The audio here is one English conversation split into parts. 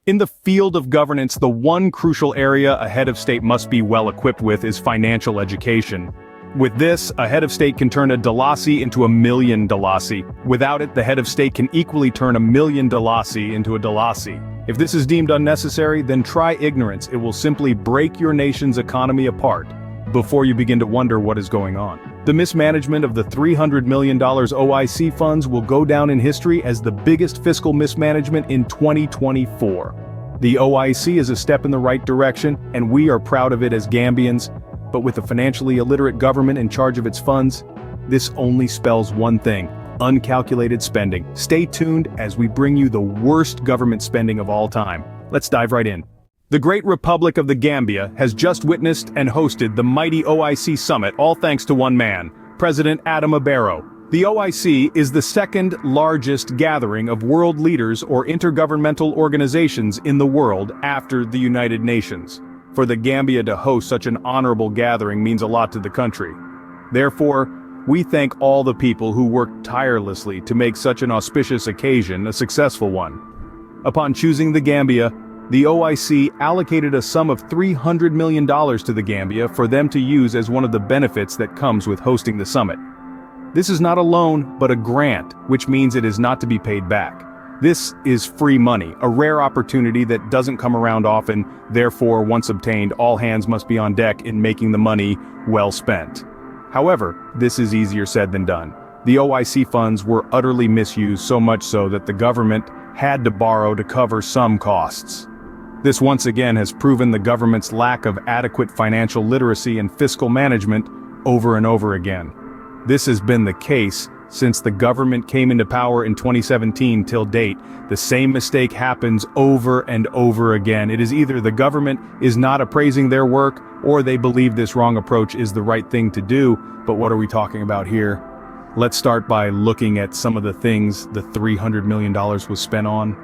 In the field of governance, the one crucial area a head of state must be well equipped with is financial education. With this, a head of state can turn a dalasi into $1 million dalasi. Without it, the head of state can equally turn $1 million dalasi into a dalasi. If this is deemed unnecessary, then try ignorance. It will simply break your nation's economy apart before you begin to wonder what is going on. The mismanagement of the $300 million OIC funds will go down in history as the biggest fiscal mismanagement in 2024. The OIC is a step in the right direction, and we are proud of it as Gambians. But with a financially illiterate government in charge of its funds, this only spells one thing: uncalculated spending. Stay tuned as we bring you the worst government spending of all time. Let's dive right in. The Great Republic of the Gambia has just witnessed and hosted the mighty OIC Summit, all thanks to one man, President Adama Barrow. The OIC is the second largest gathering of world leaders or intergovernmental organizations in the world after the United Nations. For the Gambia to host such an honorable gathering means a lot to the country. Therefore, we thank all the people who worked tirelessly to make such an auspicious occasion a successful one. Upon choosing the Gambia, the OIC allocated a sum of $300 million to the Gambia for them to use as one of the benefits that comes with hosting the summit. This is not a loan, but a grant, which means it is not to be paid back. This is free money, a rare opportunity that doesn't come around often, therefore, once obtained, all hands must be on deck in making the money well spent. However, this is easier said than done. The OIC funds were utterly misused, so much so that the government had to borrow to cover some costs. This once again has proven the government's lack of adequate financial literacy and fiscal management over and over again. This has been the case since the government came into power in 2017 till date. The same mistake happens over and over again. It is either the government is not appraising their work, or they believe this wrong approach is the right thing to do. But what are we talking about here? Let's start by looking at some of the things the $300 million was spent on.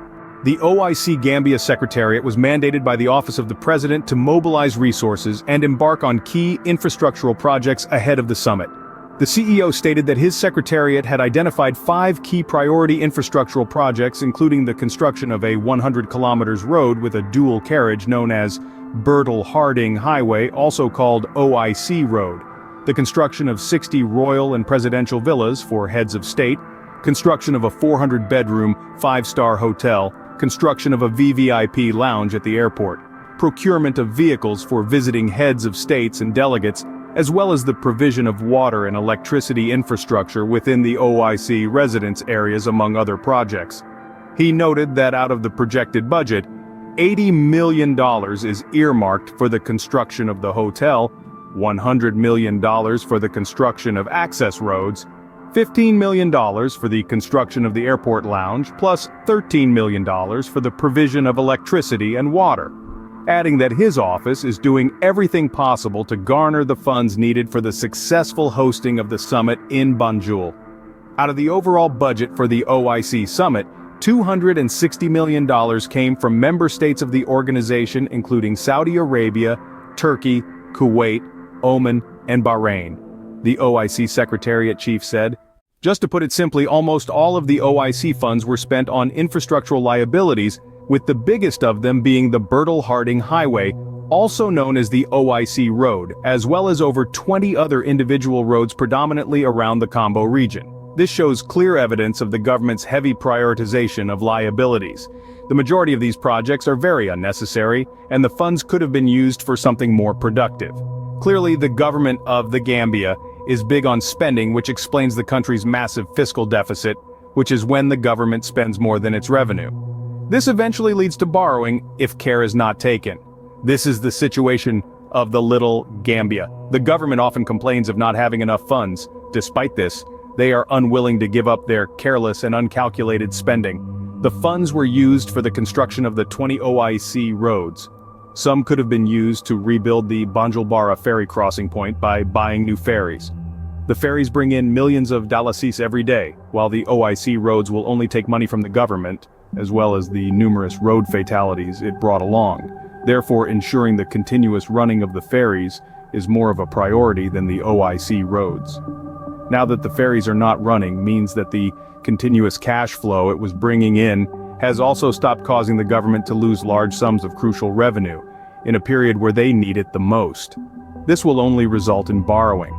The OIC Gambia Secretariat was mandated by the Office of the President to mobilize resources and embark on key infrastructural projects ahead of the summit. The CEO stated that his secretariat had identified 5 key priority infrastructural projects, including the construction of a 100 kilometers road with a dual carriage known as Bertil Harding Highway, also called OIC Road, the construction of 60 royal and presidential villas for heads of state, construction of a 400-bedroom, 5-star hotel, construction of a VVIP lounge at the airport, procurement of vehicles for visiting heads of states and delegates, as well as the provision of water and electricity infrastructure within the OIC residence areas, among other projects. He noted that out of the projected budget, $80 million is earmarked for the construction of the hotel, $100 million for the construction of access roads, $15 million for the construction of the airport lounge, plus $13 million for the provision of electricity and water, adding that his office is doing everything possible to garner the funds needed for the successful hosting of the summit in Banjul. Out of the overall budget for the OIC Summit, $260 million came from member states of the organization, including Saudi Arabia, Turkey, Kuwait, Oman, and Bahrain. The OIC Secretariat Chief said. Just to put it simply, almost all of the OIC funds were spent on infrastructural liabilities, with the biggest of them being the Bertil Harding Highway, also known as the OIC Road, as well as over 20 other individual roads predominantly around the Combo region. This shows clear evidence of the government's heavy prioritization of liabilities. The majority of these projects are very unnecessary, and the funds could have been used for something more productive. Clearly, the government of the Gambia is big on spending, which explains the country's massive fiscal deficit, which is when the government spends more than its revenue. This eventually leads to borrowing if care is not taken. This is the situation of the little Gambia. The government often complains of not having enough funds. Despite this, they are unwilling to give up their careless and uncalculated spending. The funds were used for the construction of the 20 OIC roads. Some could have been used to rebuild the Banjul ferry crossing point by buying new ferries. The ferries bring in millions of dalasis every day, while the OIC roads will only take money from the government, as well as the numerous road fatalities it brought along. Therefore, ensuring the continuous running of the ferries is more of a priority than the OIC roads. Now that the ferries are not running means that the continuous cash flow it was bringing in has also stopped causing the government to lose large sums of crucial revenue, in a period where they need it the most. This will only result in borrowing.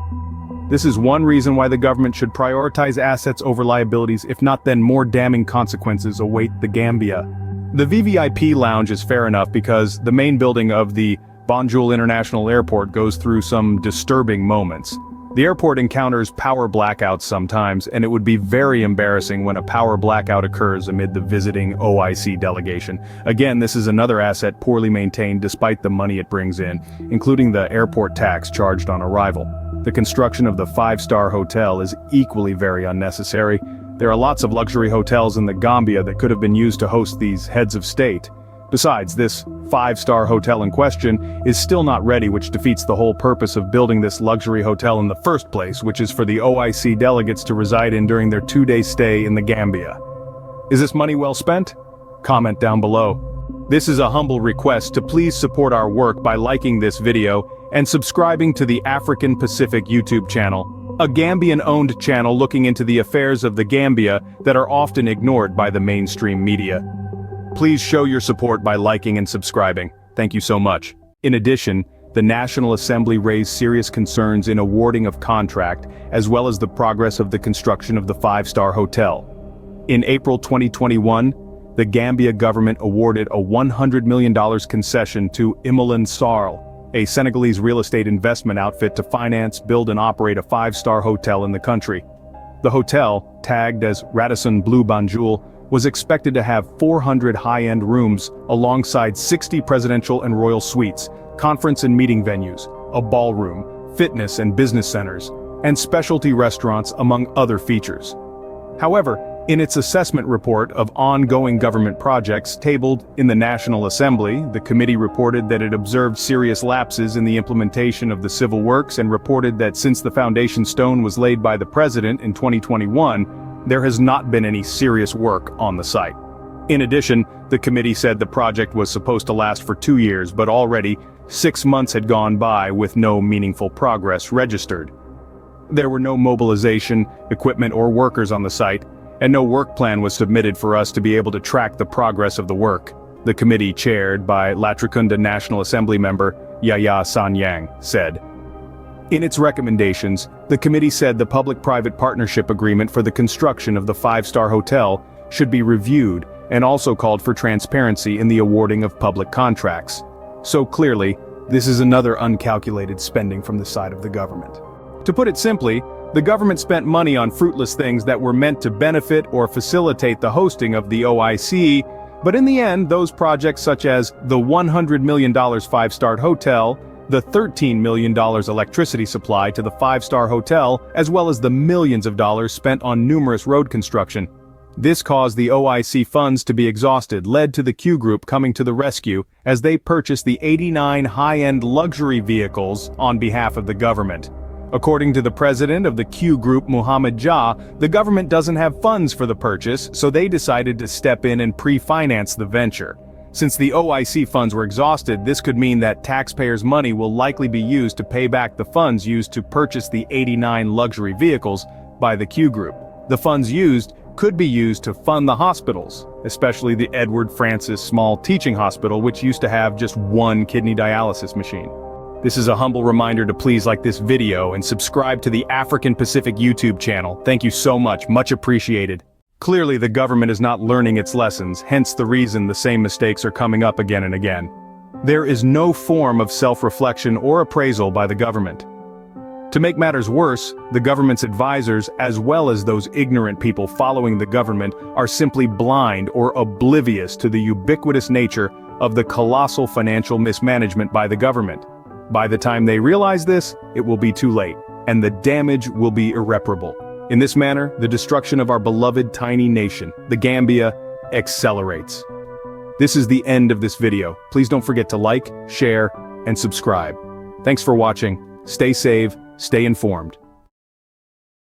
This is one reason why the government should prioritize assets over liabilities, if not then more damning consequences await the Gambia. The VVIP lounge is fair enough because the main building of the Banjul International Airport goes through some disturbing moments. The airport encounters power blackouts sometimes, and it would be very embarrassing when a power blackout occurs amid the visiting OIC delegation. Again, this is another asset poorly maintained despite the money it brings in, including the airport tax charged on arrival. The construction of the five-star hotel is equally very unnecessary. There are lots of luxury hotels in the Gambia that could have been used to host these heads of state. Besides, this five-star hotel in question is still not ready, which defeats the whole purpose of building this luxury hotel in the first place, which is for the OIC delegates to reside in during their 2-day stay in the Gambia. Is this money well spent? Comment down below. This is a humble request to please support our work by liking this video and subscribing to the African Pacific YouTube channel, a Gambian-owned channel looking into the affairs of the Gambia that are often ignored by the mainstream media. Please show your support by liking and subscribing. Thank you so much. In addition, the National Assembly raised serious concerns in awarding of contract, as well as the progress of the construction of the five-star hotel. In April 2021, the Gambia government awarded a $100 million concession to Imolan Sarl, a Senegalese real estate investment outfit, to finance, build and operate a five-star hotel in the country. The hotel, tagged as Radisson Blu Banjul, was expected to have 400 high-end rooms alongside 60 presidential and royal suites, conference and meeting venues, a ballroom, fitness and business centers, and specialty restaurants among other features. However, in its assessment report of ongoing government projects tabled in the National Assembly, the committee reported that it observed serious lapses in the implementation of the civil works and reported that since the foundation stone was laid by the president in 2021, there has not been any serious work on the site. In addition, the committee said the project was supposed to last for 2 years, but already 6 months had gone by with no meaningful progress registered. There were no mobilization, equipment or workers on the site, and no work plan was submitted for us to be able to track the progress of the work, the committee chaired by Latrikunda National Assembly member Yaya Sanyang said. In its recommendations, the committee said the public-private partnership agreement for the construction of the five-star hotel should be reviewed and also called for transparency in the awarding of public contracts. So clearly, this is another uncalculated spending from the side of the government. To put it simply, the government spent money on fruitless things that were meant to benefit or facilitate the hosting of the OIC, but in the end, those projects such as the $100 million five-star hotel, the $13 million electricity supply to the five-star hotel, as well as the millions of dollars spent on numerous road construction. This caused the OIC funds to be exhausted, led to the Q Group coming to the rescue as they purchased the 89 high-end luxury vehicles on behalf of the government. According to the president of the Q Group, Muhammad Jah, the government doesn't have funds for the purchase, so they decided to step in and pre-finance the venture. Since the OIC funds were exhausted, this could mean that taxpayers' money will likely be used to pay back the funds used to purchase the 89 luxury vehicles by the Q Group. The funds used could be used to fund the hospitals, especially the Edward Francis Small Teaching Hospital, which used to have just one kidney dialysis machine. This is a humble reminder to please like this video and subscribe to the African Pacific YouTube channel. Thank you so much, much appreciated. Clearly the government is not learning its lessons, hence the reason the same mistakes are coming up again and again. There is no form of self-reflection or appraisal by the government. To make matters worse, the government's advisors, as well as those ignorant people following the government, are simply blind or oblivious to the ubiquitous nature of the colossal financial mismanagement by the government. By the time they realize this, it will be too late, and the damage will be irreparable. In this manner, the destruction of our beloved tiny nation, the Gambia, accelerates. This is the end of this video. Please don't forget to like, share, and subscribe. Thanks for watching. Stay safe, stay informed.